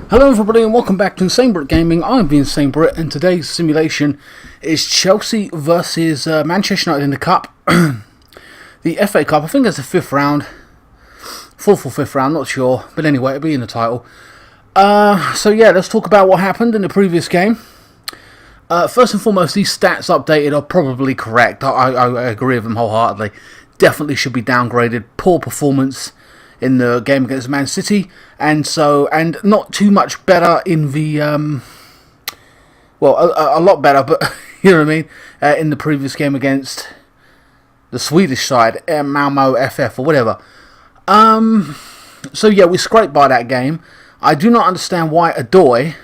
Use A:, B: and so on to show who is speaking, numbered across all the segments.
A: Hello everybody and welcome back to INSANEBRIT Gaming. I'm the INSANEBRIT and today's simulation is Chelsea versus Manchester United in the Cup. The FA Cup, I think it's the 5th round. 4th or 5th round, not sure. But anyway, it'll be in the title. So yeah, let's talk about what happened in the previous game. First and foremost, these stats updated are probably correct. I agree with them wholeheartedly. Definitely should be downgraded. Poor performance in the game against Man City, and not too much better in the a lot better, but you know what I mean, in the previous game against the Swedish side, Malmo FF or whatever. So yeah, we scraped by that game. I do not understand why Adoy,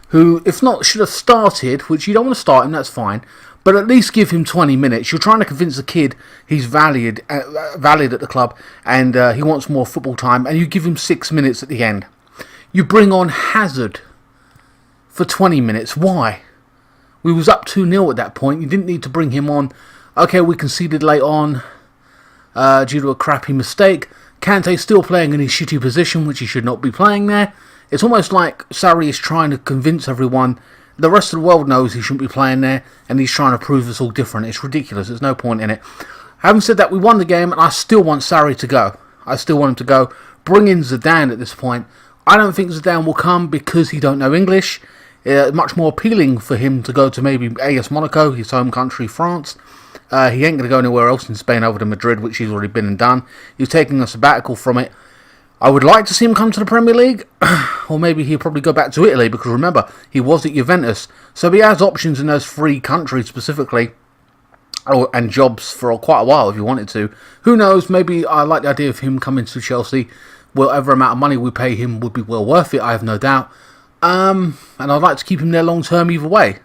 A: who if not should have started, which you don't want to start him, that's fine, but at least give him 20 minutes. You're trying to convince the kid he's valid at the club and he wants more football time, and you give him 6 minutes at the end. You bring on Hazard for 20 minutes. Why? We was up 2-0 at that point. You didn't need to bring him on. Okay, we conceded late on due to a crappy mistake. Kante's still playing in his shitty position, which he should not be playing there. It's almost like Sarri is trying to convince everyone. The rest of the world knows he shouldn't be playing there, and he's trying to prove us all different. It's ridiculous. There's no point in it. Having said that, we won the game, and I still want Sarri to go. I still want him to go. Bring in Zidane at this point. I don't think Zidane will come because he don't know English. Much more appealing for him to go to maybe AS Monaco, his home country, France. He ain't going to go anywhere else in Spain over to Madrid, which he's already been and done. He's taking a sabbatical from it. I would like to see him come to the Premier League, or maybe he'll probably go back to Italy, because remember, he was at Juventus, so he has options in those 3 countries specifically, and jobs for quite a while if he wanted to. Who knows, maybe I like the idea of him coming to Chelsea. Whatever amount of money we pay him would be well worth it, I have no doubt, and I'd like to keep him there long term either way.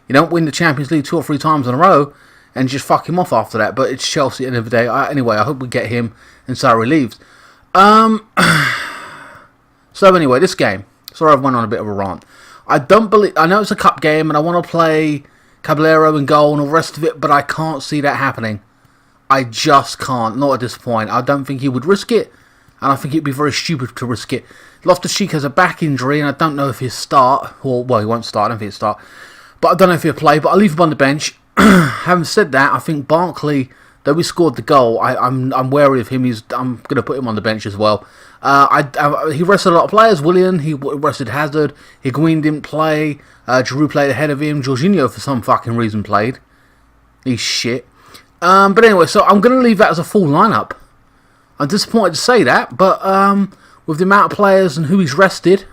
A: You don't win the Champions League 2 or 3 times in a row, and just fuck him off after that, but it's Chelsea at the end of the day. Anyway, I hope we get him and Sarri leaves. So anyway, this game. Sorry, I went on a bit of a rant. I know it's a cup game, and I want to play Caballero in goal and all the rest of it, but I can't see that happening. I just can't. Not at this point. I don't think he would risk it, and I think it'd be very stupid to risk it. Loftus-Cheek has a back injury, and I don't know if he'll start. Or, well, he won't start. I don't think he'll start. But I don't know if he'll play, but I'll leave him on the bench. Having said that, I think Barkley, though we scored the goal, I'm wary of him. I'm going to put him on the bench as well. He rested a lot of players. Willian, he rested Hazard. Higuain didn't play. Giroud played ahead of him. Jorginho, for some fucking reason, played. He's shit. But anyway, so I'm going to leave that as a full lineup. I'm disappointed to say that, but with the amount of players and who he's rested,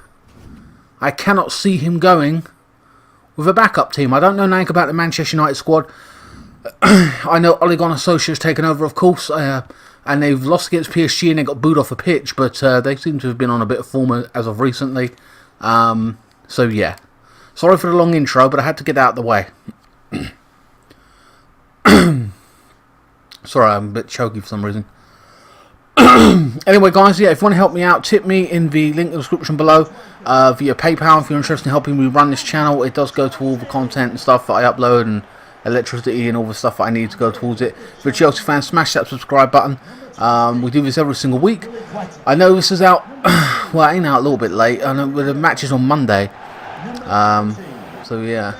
A: I cannot see him going with a backup team. I don't know anything about the Manchester United squad. I know Ole Gunnar Solskjaer's taken over, of course, and they've lost against PSG and they got booed off a pitch, but they seem to have been on a bit of form as of recently. So yeah. Sorry for the long intro, but I had to get that out of the way. Sorry, I'm a bit choky for some reason. Anyway, guys, yeah, if you want to help me out, tip me in the link in the description below via PayPal if you're interested in helping me run this channel. It does go to all the content and stuff that I upload, and electricity and all the stuff that I need to go towards it. If you're a Chelsea fan, smash that subscribe button. We do this every single week. I know this is out, well, it ain't out a little bit late. I know the match is on Monday. So yeah.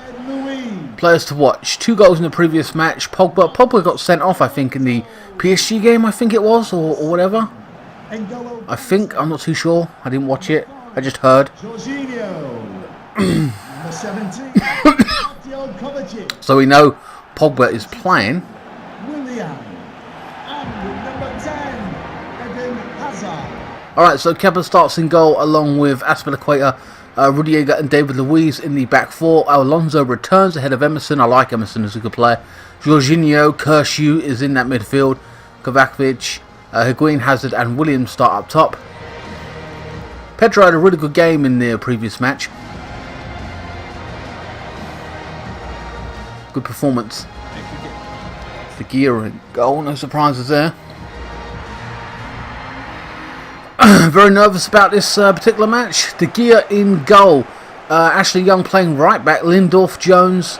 A: Players to watch. 2 goals in the previous match. Pogba got sent off, I think, in the PSG game, I think it was, or whatever. I think, I'm not too sure. I didn't watch it. I just heard. So we know Pogba is playing. Alright, so Kepa starts in goal along with Azpilicueta, Rudiger and David Luiz in the back 4. Alonso returns ahead of Emerson. I like Emerson as a good player. Jorginho, Kershew is in that midfield. Kovacic, Higuain, Hazard and Williams start up top. Pedro had a really good game in the previous match. Good performance. De Gea in goal, no surprises there. Very nervous about this particular match. De Gea in goal. Ashley Young playing right back. Lindelof, Jones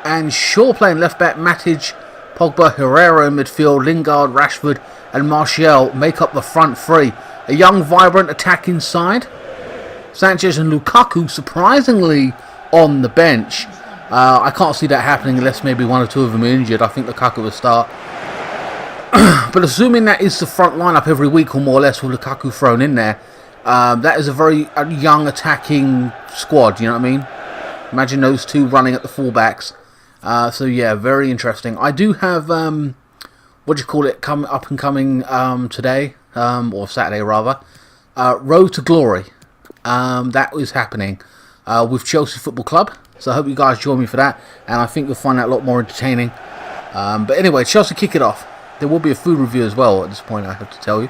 A: and Shaw playing left back. Matic, Pogba, Herrera in midfield. Lingard, Rashford and Martial make up the front 3. A young, vibrant attacking side. Sanchez and Lukaku surprisingly on the bench. I can't see that happening unless maybe one or two of them are injured. I think Lukaku will start. But assuming that is the front lineup every week or more or less with Lukaku thrown in there, that is a very young attacking squad, you know what I mean? Imagine those two running at the fullbacks. So yeah, very interesting. I do have, up and coming today, or Saturday rather, Road to Glory. That is happening with Chelsea Football Club. So I hope you guys join me for that, and I think you'll find that a lot more entertaining. But anyway, Chelsea kick it off. There will be a food review as well at this point, I have to tell you.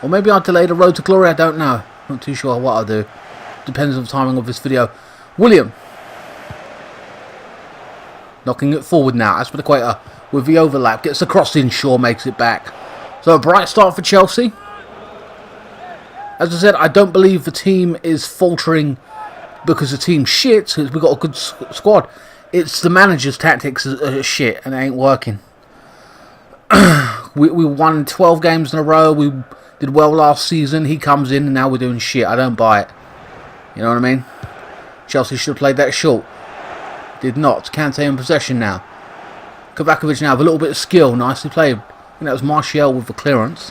A: Or maybe I'll delay the Road to Glory, I don't know. Not too sure what I'll do. Depends on the timing of this video. William. Knocking it forward now. Aspilicueta with the overlap. Gets the cross in. Shaw makes it back. So a bright start for Chelsea. As I said, I don't believe the team is faltering because the team's shit. Because we've got a good squad. It's the manager's tactics are shit and it ain't working. we won 12 games in a row. We did well last season. He comes in and now we're doing shit. I don't buy it. You know what I mean? Chelsea should have played that short. Did not. Kante in possession now. Kovakovic now with a little bit of skill. Nicely played. I think that was Martial with the clearance.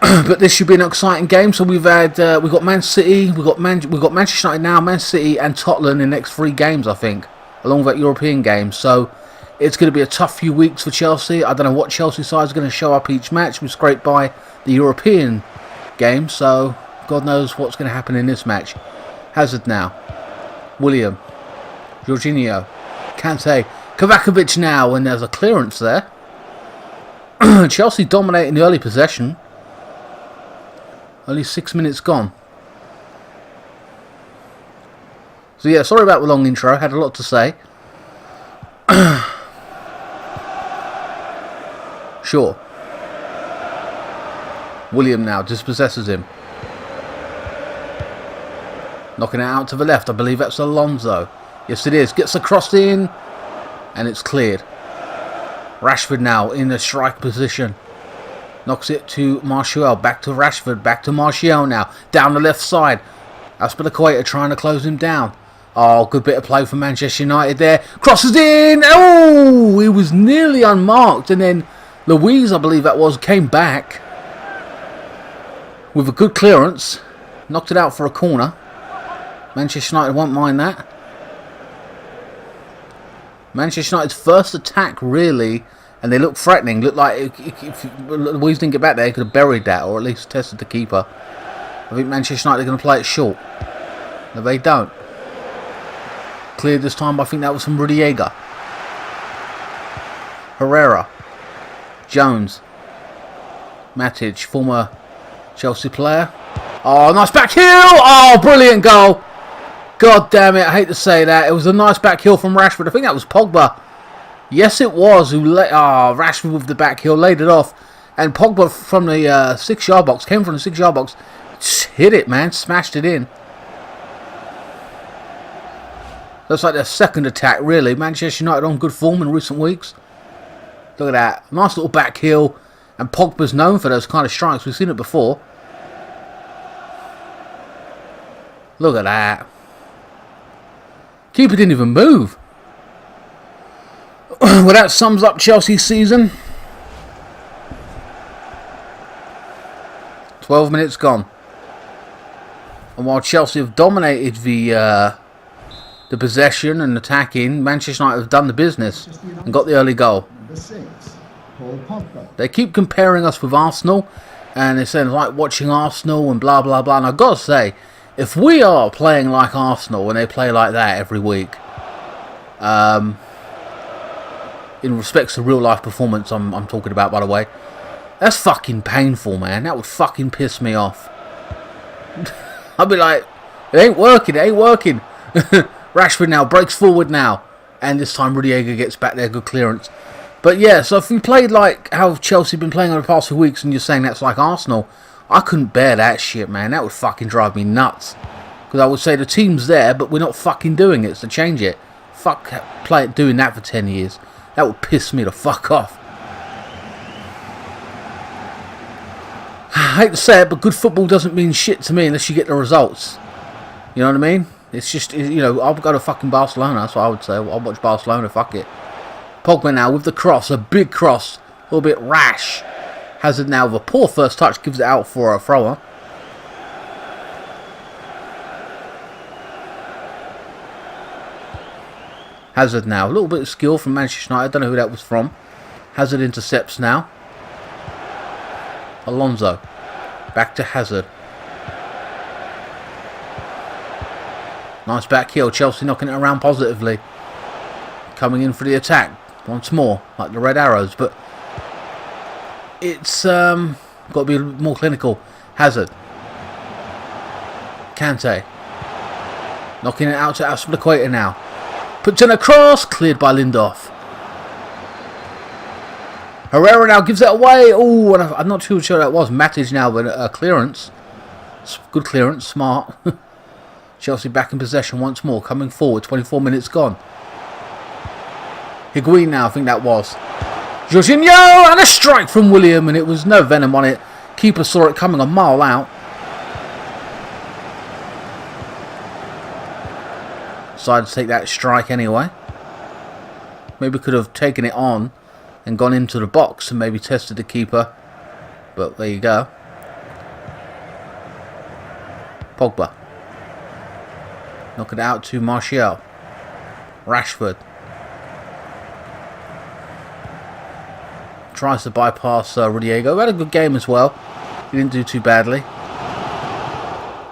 A: But this should be an exciting game. So we've got Man City, we've got Manchester United now, Man City and Tottenham in the next 3 games, I think, along with that European game. So it's going to be a tough few weeks for Chelsea. I don't know what Chelsea side is going to show up each match. We scraped by the European game, so God knows what's going to happen in this match. Hazard now, William, Jorginho, Kante, Kovakovic now, and there's a clearance there. Chelsea dominating the early possession. Only 6 minutes gone. So yeah, sorry about the long intro. Had a lot to say. Sure. William now dispossesses him. Knocking it out to the left. I believe that's Alonso. Yes, it is. Gets the cross in. And it's cleared. Rashford now in the strike position. Knocks it to Martial. Back to Rashford. Back to Martial now. Down the left side. Aspilicueta trying to close him down. Oh, good bit of play from Manchester United there. Crosses in. Oh, he was nearly unmarked. And then Luiz, I believe that was, came back with a good clearance. Knocked it out for a corner. Manchester United won't mind that. Manchester United's first attack, really, and they look threatening. Look like if Luiz didn't get back there, he could have buried that, or at least tested the keeper. I think Manchester United are going to play it short. No, they don't. Cleared this time, I think that was from Rudiger. Herrera. Jones. Matic, former Chelsea player. Oh, nice back heel! Oh, brilliant goal! God damn it, I hate to say that. It was a nice back heel from Rashford. I think that was Pogba. Yes, it was. Rashford with the back heel, laid it off. And Pogba from the 6-yard box, came from the 6-yard box. Hit it, man. Smashed it in. Looks like their second attack, really. Manchester United on good form in recent weeks. Look at that. Nice little back heel. And Pogba's known for those kind of strikes. We've seen it before. Look at that. Keeper didn't even move. Well, that sums up Chelsea's season. 12 minutes gone. And while Chelsea have dominated the possession and attacking, Manchester United have done the business and got the early goal. They keep comparing us with Arsenal, and they're saying like watching Arsenal and blah blah blah. And I've got to say, if we are playing like Arsenal and they play like that every week, in respects to real life performance, I'm talking about, by the way, that's fucking painful, man. That would fucking piss me off. I'd be like, it ain't working, it ain't working. Rashford now breaks forward now, and this time Rudiger gets back there, good clearance. But yeah, so if we played like how Chelsea have been playing over the past few weeks and you're saying that's like Arsenal, I couldn't bear that shit, man. That would fucking drive me nuts. Because I would say the team's there, but we're not fucking doing it, so change it. Fuck doing that for 10 years. That would piss me the fuck off. hate to say it, but good football doesn't mean shit to me unless you get the results. You know what I mean? It's just, you know, I'll go to fucking Barcelona. That's what I would say. I'll watch Barcelona. Fuck it. Pogba now with the cross. A big cross. A little bit rash. Hazard now with a poor first touch. Gives it out for a thrower. Hazard now. A little bit of skill from Manchester United. I don't know who that was from. Hazard intercepts now. Alonso. Back to Hazard. Nice back heel. Chelsea knocking it around positively. Coming in for the attack. Once more. Like the red arrows. But it's got to be more clinical. Hazard. Kante. Knocking it out to Aspilicueta now. Puts in a cross. Cleared by Lindelof. Herrera now gives it away. Oh, and I'm not too sure that was. Matic now with a clearance. Good clearance. Smart. Chelsea back in possession once more. Coming forward. 24 minutes gone. Higuain now, I think that was. Jorginho! And a strike from William. And it was no venom on it. Keeper saw it coming a mile out. Decided to take that strike anyway. Maybe could have taken it on and gone into the box and maybe tested the keeper. But there you go. Pogba. Knock it out to Martial. Rashford. Tries to bypass Rodrigo. Had a good game as well. He didn't do too badly.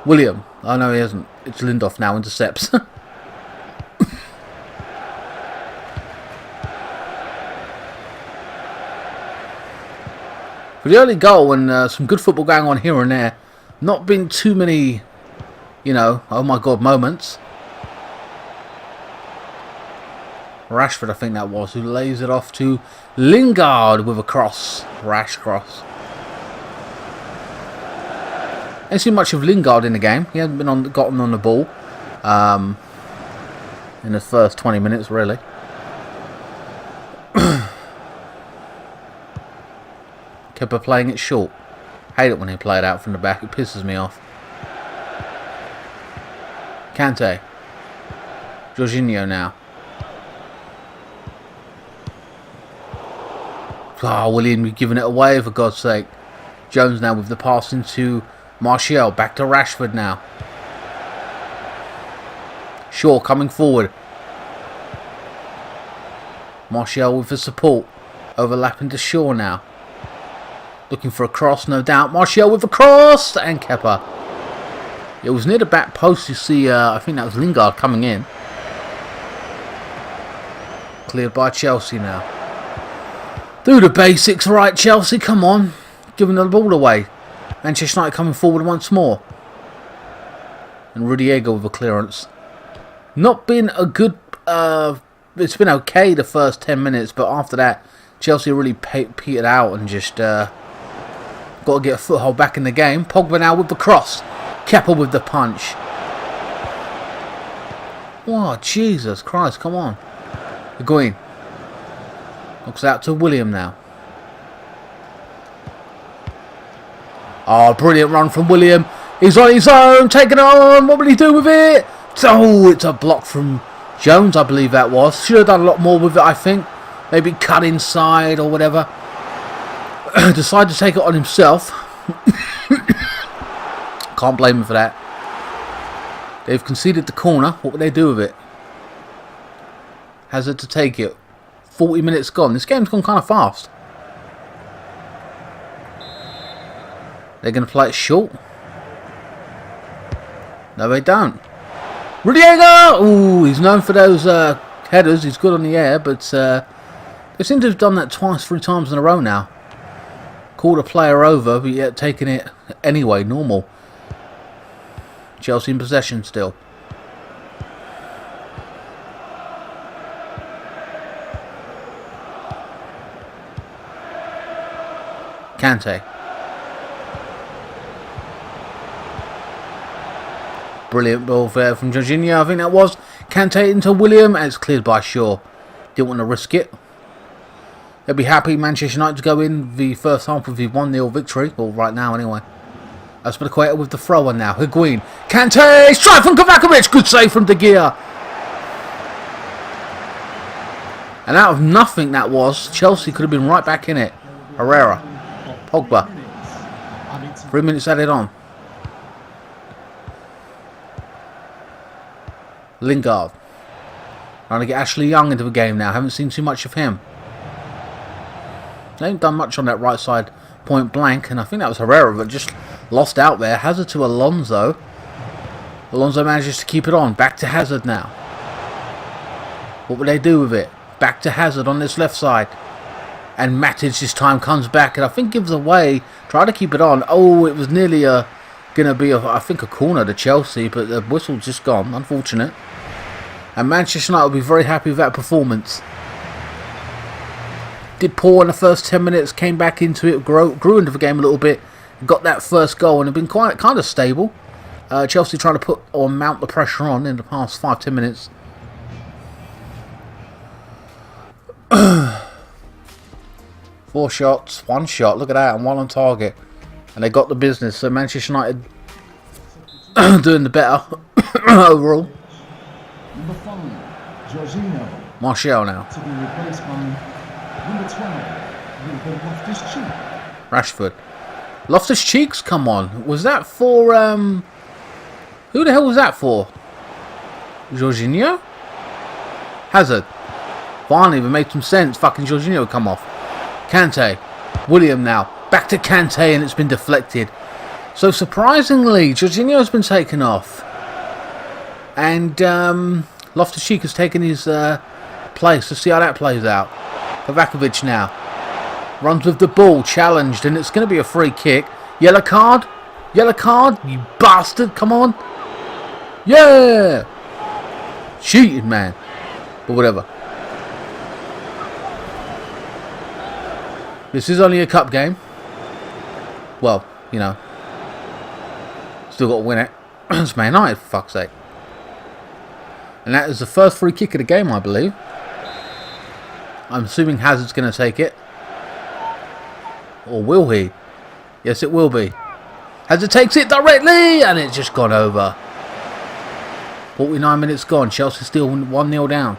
A: William. Oh no, he hasn't. It's Lindelof now. Intercepts. For the early goal and some good football going on here and there. Not been too many, you know, oh my god moments. Rashford, I think that was, who lays it off to Lingard with a cross. Rash cross. Ain't seen much of Lingard in the game. He hasn't been gotten on the ball in the first 20 minutes, really. Kepa playing it short. Hate it when they play it out from the back. It pisses me off. Kante. Jorginho now. Oh, William, you're giving it away for God's sake. Jones now with the pass into Martial. Back to Rashford now. Shaw coming forward. Martial with the support. Overlapping to Shaw now. Looking for a cross, no doubt. Martial with a cross. And Kepa. It was near the back post. You see, I think that was Lingard coming in. Cleared by Chelsea now. Do the basics right, Chelsea. Come on. Giving the ball away. Manchester United coming forward once more. And Rodrigo with a clearance. Not been a good... it's been okay the first 10 minutes. But after that, Chelsea really petered out and just... got to get a foothold back in the game. Pogba now with the cross. Kepa with the punch. Oh, Jesus Christ. Come on. Higuain. Looks out to William now. Oh, brilliant run from William. He's on his own. Taking it on. What will he do with it? Oh, it's a block from Jones, I believe that was. Should have done a lot more with it, I think. Maybe cut inside or whatever. Decided to take it on himself. Can't blame him for that. They've conceded the corner. What would they do with it? Hazard to take it. 40 minutes gone. This game's gone kind of fast. They're going to play it short. No, they don't. Rodrigo! Ooh, he's known for those headers. He's good on the air, but they seem to have done that twice, 3 times in a row now. Called a player over, but yet taking it anyway, normal. Chelsea in possession still. Kante. Brilliant ball there from Jorginho, I think that was. Kante into William, and it's cleared by Shaw. Didn't want to risk it. They'll be happy, Manchester United, to go in the first half with the 1-0 victory, or right now anyway. Aspilicueta with the thrower now. Higuain. Kante. Strike from Kovakovic. Good save from De Gea. And out of nothing that was, Chelsea could have been right back in it. Herrera. Pogba. 3 minutes added on. Lingard. Trying to get Ashley Young into the game now. Haven't seen too much of him. They haven't done much on that right side point blank. And I think that was Herrera that just lost out there. Hazard to Alonso. Alonso manages to keep it on. Back to Hazard now. What will they do with it? Back to Hazard on this left side. And Matic this time comes back and I think gives away. Try to keep it on. Oh, it was nearly going to be, I think, a corner to Chelsea. But the whistle's just gone. Unfortunate. And Manchester United will be very happy with that performance. Did poor in the first 10 minutes. Came back into it. Grew into the game a little bit. Got that first goal and have been kind of stable. Chelsea trying to put or mount the pressure on in the past 5-10 minutes. Four shots, one shot. Look at that, and one on target. And they got the business. So Manchester United doing the better overall.
B: Number 5, Jorginho.
A: Martial now.
B: To be replaced by number 12, Ruben Loftus-Cheek.
A: Rashford. Loftus-Cheek's come on. Was that for who the hell was that for? Jorginho? Hazard. Finally, it made some sense. Fucking Jorginho come off. Kante. William now. Back to Kante and it's been deflected. So surprisingly, Jorginho's been taken off. And Loftus-Cheek has taken his place. Let's see how that plays out. Kovakovic now. Runs with the ball. Challenged. And it's going to be a free kick. Yellow card. Yellow card. You bastard. Come on. Yeah. Cheating, man. But whatever. This is only a cup game. Well, you know. Still got to win it. It's Man United, for fuck's sake. And that is the first free kick of the game, I believe. I'm assuming Hazard's going to take it. Or will he? Yes, it will be. Hazard takes it directly! And it's just gone over. 49 minutes gone. Chelsea still 1-0 down.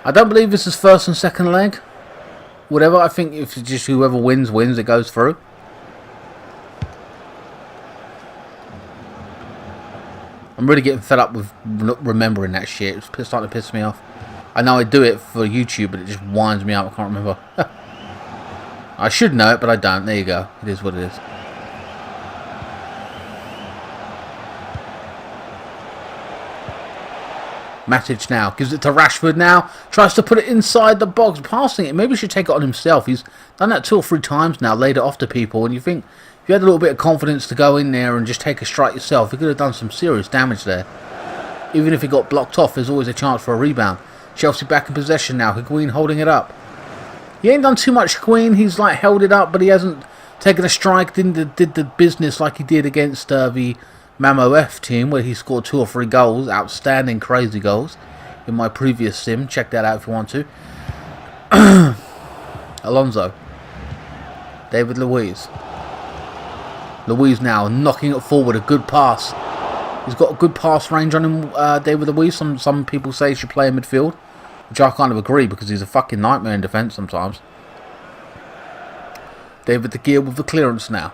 A: I don't believe this is first and second leg. Whatever, I think if it's just whoever wins, it goes through. I'm really getting fed up with remembering that shit. It's starting to piss me off. I know I do it for YouTube, but it just winds me up. I can't remember. I should know it, but I don't. There you go. It is what it is. Matic now. Gives it to Rashford now. Tries to put it inside the box. Passing it. Maybe he should take it on himself. He's done that 2 or 3 times now. Laid it off to people. And you think, if you had a little bit of confidence to go in there and just take a strike yourself, you could have done some serious damage there. Even if it got blocked off, there's always a chance for a rebound. Chelsea back in possession now. Higuain holding it up. He ain't done too much, Higuain. He's like held it up, but he hasn't taken a strike. Did the business like he did against the Mamo F team, where he scored 2 or 3 goals. Outstanding, crazy goals. In my previous sim. Check that out if you want to. Alonso. David Luiz. Luiz now knocking it forward. A good pass. He's got a good pass range on him, David Luiz. Some people say he should play in midfield, which I kind of agree because he's a fucking nightmare in defence sometimes. David De Gea with the clearance now.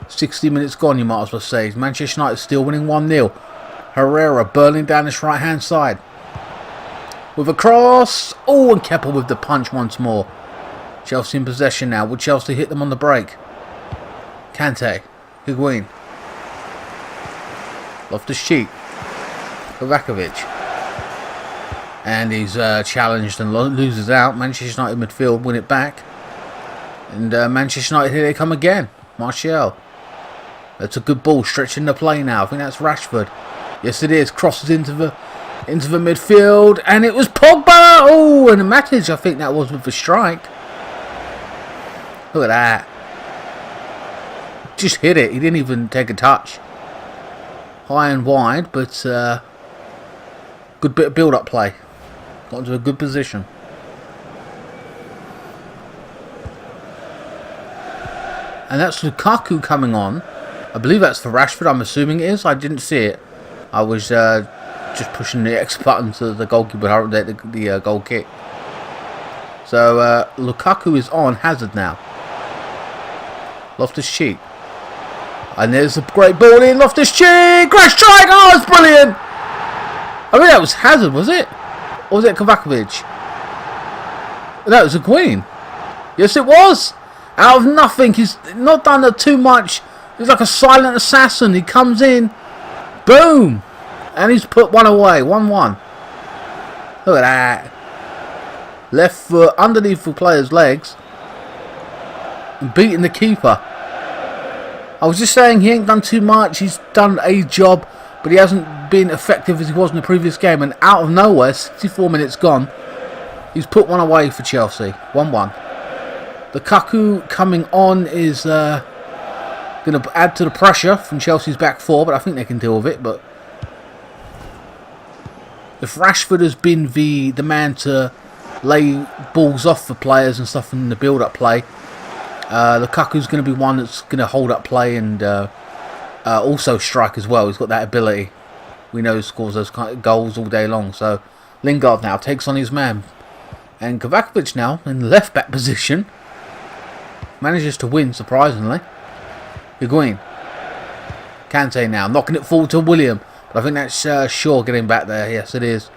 A: 60 minutes gone, you might as well say. Manchester United still winning 1-0. Herrera burning down this right hand side. With a cross. Oh, and Kepa with the punch once more. Chelsea in possession now. Will Chelsea hit them on the break? Kante. Higuain. Loftus-Cheek. Kovakovic. And he's challenged and loses out. Manchester United midfield win it back. And Manchester United, here they come again. Martial. That's a good ball, stretching the play now. I think that's Rashford. Yes, it is. Crosses into the midfield, and it was Pogba. Oh, and Matic, I think that was with the strike. Look at that. Just hit it. He didn't even take a touch. High and wide, but good bit of build-up play. Got into a good position. And that's Lukaku coming on. I believe that's for Rashford. I'm assuming it is. I didn't see it. I was just pushing the X button to the goalkeeper, the goal kick. So Lukaku is on Hazard now. Loftus-Cheek. And there's a great ball in. Loftus-Cheek! Great strike! Oh, it's brilliant! I mean, that was Hazard, was it? Or was it Kovacevic? That was a Queen. Yes, it was. Out of nothing. He's not done too much. He's like a silent assassin. He comes in. Boom. And he's put one away. 1-1. Look at that. Left foot underneath the player's legs. And beating the keeper. I was just saying he ain't done too much. He's done a job. But he hasn't been effective as he was in the previous game. And out of nowhere, 64 minutes gone, he's put one away for Chelsea. 1-1. Lukaku coming on is going to add to the pressure from Chelsea's back four, but I think they can deal with it. But if Rashford has been the man to lay balls off for players and stuff in the build-up play, Lukaku's going to be one that's going to hold up play and also strike as well. He's got that ability. We know he scores those kind of goals all day long. So Lingard now takes on his man. And Kovacevic now in the left-back position manages to win, surprisingly. Higuain. Kante now, knocking it forward to William. But I think that's Shaw getting back there. Yes, it is.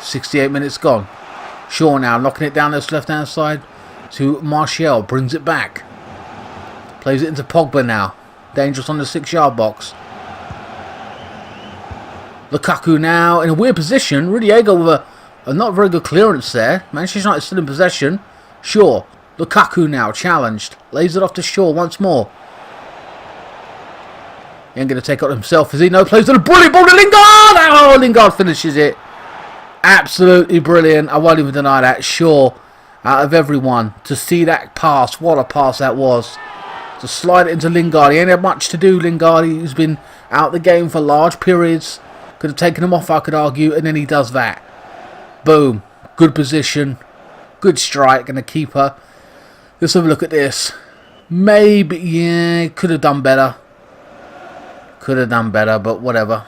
A: 68 minutes gone. Shaw now knocking it down this left-hand side to Martial. Brings it back. Plays it into Pogba now. Dangerous on the 6-yard box. Lukaku now in a weird position. Rudiger with a not very good clearance there. Manchester United still in possession. Shaw. Lukaku now challenged. Lays it off to Shaw once more. He ain't going to take it himself, is he? No, plays to the brilliant ball to Lingard. Oh, Lingard finishes it. Absolutely brilliant. I won't even deny that. Shaw, out of everyone, to see that pass. What a pass that was. To slide it into Lingard. He ain't had much to do, Lingard. He's been out the game for large periods. Could have taken him off, I could argue. And then he does that. Boom. Good position. Good strike. And the keeper. Let's have a look at this. Maybe, yeah, could have done better. Could have done better, but whatever.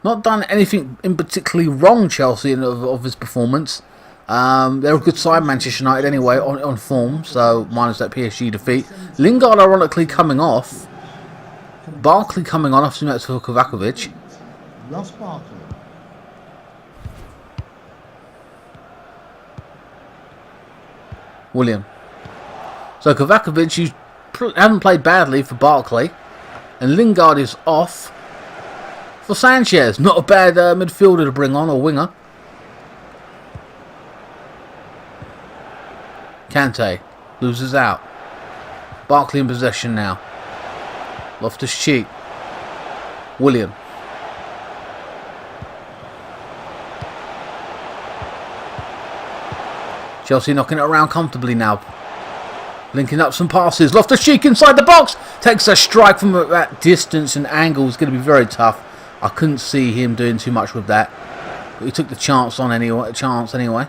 A: Not done anything in particularly wrong, Chelsea, of his performance. They're a good side, Manchester United, anyway, on form. So, minus that PSG defeat. Lingard, ironically, coming off. Barkley coming on. I assume that's for Kovacevic.
B: Ross Barkley.
A: William. So, Kovacevic, you haven't played badly for Barkley. And Lingard is off for Sanchez. Not a bad midfielder to bring on, or winger. Kante loses out. Barkley in possession now. Loftus-Cheek. William. Chelsea knocking it around comfortably now. Linking up some passes. Loftus-Cheek inside the box. Takes a strike from that distance and angle. Is going to be very tough. I couldn't see him doing too much with that. But he took the chance anyway.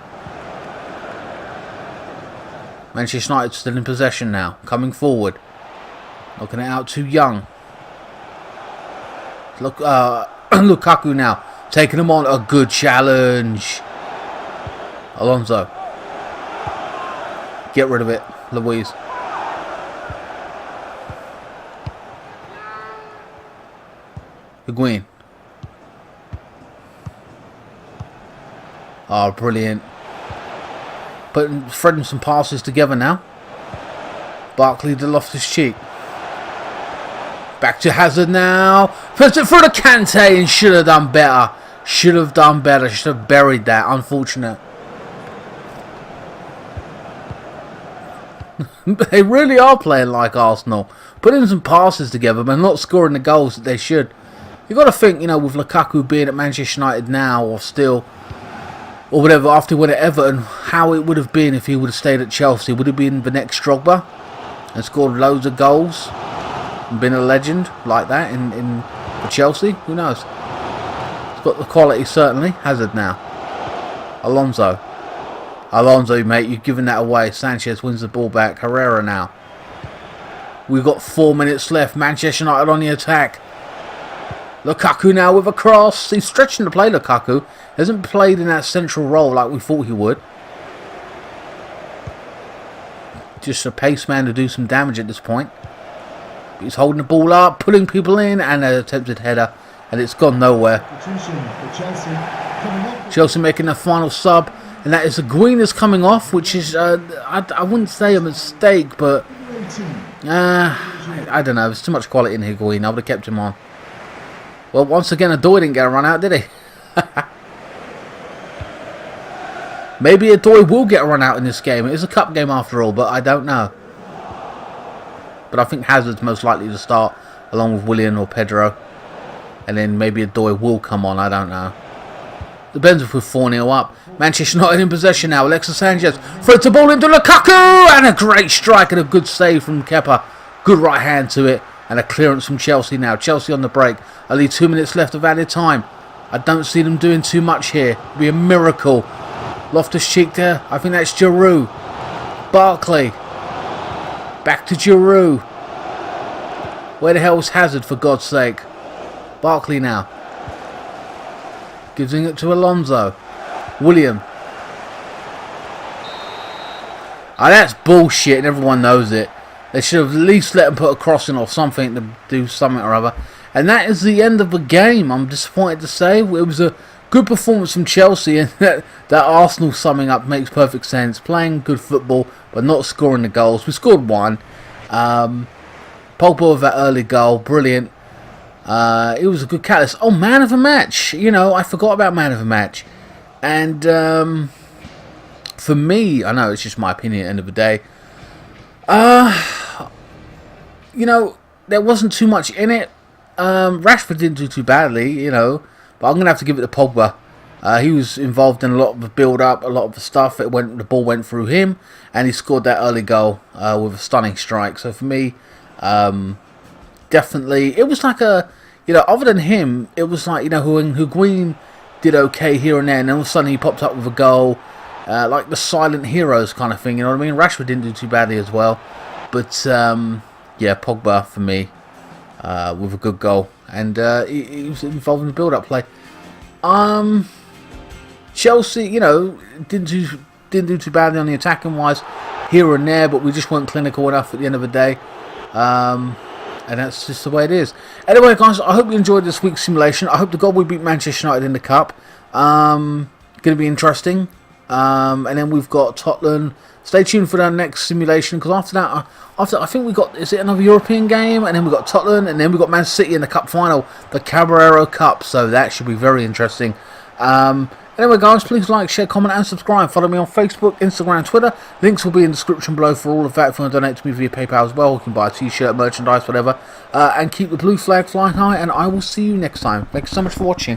A: Manchester United still in possession now. Coming forward. Knocking it out too young. Look, Lukaku now. Taking him on. A good challenge. Alonso. Get rid of it. Luiz. Higuain. Oh, brilliant. Threading some passes together now. Barkley to Loftus-Cheek. Back to Hazard now. Puts it through to Kante and should have done better. Should have done better. Should have buried that. Unfortunate. They really are playing like Arsenal. Putting some passes together but not scoring the goals that they should. You've got to think, you know, with Lukaku being at Manchester United now or still, or whatever, after he went at Everton, how it would have been if he would have stayed at Chelsea. Would have been the next Drogba and scored loads of goals and been a legend like that in for Chelsea? Who knows? got the quality, certainly. Hazard now. Alonso. Alonso, mate, you've given that away. Sanchez wins the ball back. Herrera now. We've got 4 minutes left. Manchester United on the attack. Lukaku now with a cross. He's stretching to play, Lukaku. Hasn't played in that central role like we thought he would. Just a pace man to do some damage at this point. He's holding the ball up, pulling people in, and an attempted header. And it's gone nowhere. Chelsea making a final sub. And that is Aguina's coming off, which is, I wouldn't say a mistake, but I don't know. There's too much quality in Higuain. I would have kept him on. Well, once again, Adoy didn't get a run out, did he? Maybe Adoy will get a run out in this game. It is a cup game after all, but I don't know. But I think Hazard's most likely to start, along with Willian or Pedro. And then maybe Adoy will come on, I don't know. Depends if we're 4-0 up. Manchester United in possession now. Alexis Sanchez throws the ball into Lukaku! And a great strike and a good save from Kepa. Good right hand to it. And a clearance from Chelsea now. Chelsea on the break. Only 2 minutes left of added time. I don't see them doing too much here. It'll be a miracle. Loftus-Cheek there. I think that's Giroud. Barkley. Back to Giroud. Where the hell was Hazard, for God's sake? Barkley now. Giving it to Alonso. William. Oh, that's bullshit and everyone knows it. They should have at least let him put a crossing or something to do something or other. And that is the end of the game. I'm disappointed to say. It was a good performance from Chelsea, and that Arsenal summing up makes perfect sense. Playing good football, but not scoring the goals. We scored one. Pogba with that early goal. Brilliant. It was a good catalyst. Oh, man of the match. You know, I forgot about man of the match. And for me, I know it's just my opinion at the end of the day. You know, there wasn't too much in it. Rashford didn't do too badly, you know. But I'm going to have to give it to Pogba. He was involved in a lot of the build-up, a lot of the stuff. The ball went through him. And he scored that early goal with a stunning strike. So for me, definitely, it was like a, you know, other than him, it was like, you know, Higuain did okay here and there, and then all of a sudden he popped up with a goal, like the silent heroes kind of thing, you know what I mean? Rashford didn't do too badly as well, but yeah, Pogba for me, with a good goal, and he was involved in the build-up play. Chelsea, you know, didn't do too badly on the attacking wise here and there, but we just weren't clinical enough at the end of the day. And that's just the way it is. Anyway, guys, I hope you enjoyed this week's simulation. I hope to God we beat Manchester United in the Cup. Going to be interesting. And then we've got Tottenham. Stay tuned for our next simulation, because after that, I think we got, is it another European game? And then we got Tottenham, and then we got Man City in the Cup final, the Carabao Cup. So that should be very interesting. Anyway, guys, please like, share, comment, and subscribe. Follow me on Facebook, Instagram, and Twitter. Links will be in the description below for all of that. If you want to donate to me via PayPal as well, you can buy a t-shirt, merchandise, whatever. And keep the blue flag flying high, and I will see you next time. Thank you so much for watching.